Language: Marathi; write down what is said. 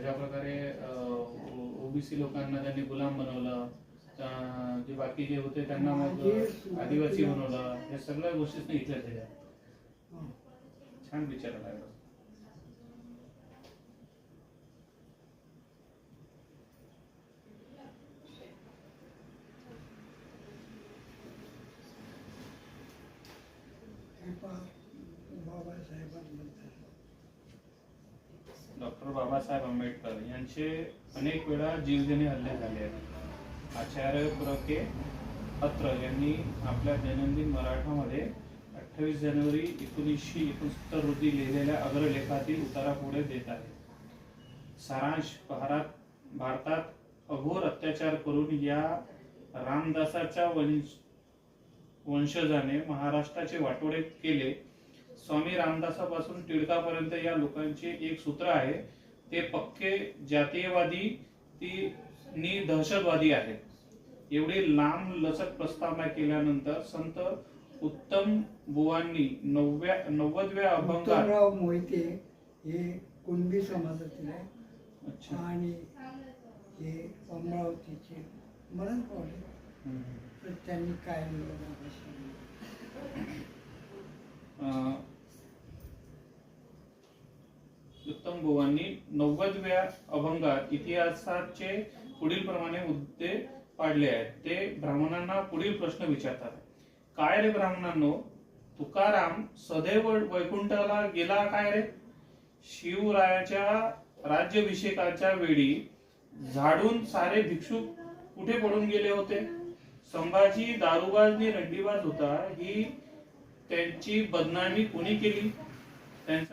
ज्या प्रकारे ओबीसी लोकांना त्यांनी गुलाम बनवलं, जे बाकी जे होते त्यांना मग आदिवासी बनवलं, या सगळ्या गोष्टी इथल्या त्याच्या छान विचारायला लागलं. डॉक्टर बाबासाहेब आंबेडकर यांचे अनेक वेळा जीवघेणे हल्ले झाले आहेत. आचार्य पुरके अत्र यांनी आपल्या दैनंदिन मराठामध्ये 28 जानेवारी 1969 रोजी लिहिलेल्या अग्रलेखातील उतारा पुढे देत आहे. सारांश: भारतात अघोर अत्याचार करून या रामदासाच्या वंशजाने महाराष्ट्राचे वाटोळे केले. स्वामी रामदासापासून टिळकापर्यंत या लोकांचे एक सूत्र आहे, ते पक्के जातीयवादी नी दहशतवादी आहेत. एवढी लांब लचक प्रस्तावना केल्यानंतर संत उत्तम बुवांनी 90व्या अभंगात उत्तमराव मोहिते हे कुणबी समाजातील आहे आणि हे अमरावतीचे मरण पावले, तर त्यांनी काय उत्तम बुवांनी 90व्या अभंगात इतिहासाचे पुढील प्रमाणे मुद्दे पाडले आहेत. ते ब्राह्मणांना पुढील प्रश्न विचारतात. काय रे ब्राह्मणांनो, तुकाराम सदैव वैकुंठाला गेला काय रे? शिवरायाच्या राज्याभिषेकाच्या वेळी झाडून सारे भिक्षुक कुठे पडून गेले होते? संभाजी दारूबाज नि रंडीबाज होता, ही त्यांची बदनामी कोणी केली? त्यांचा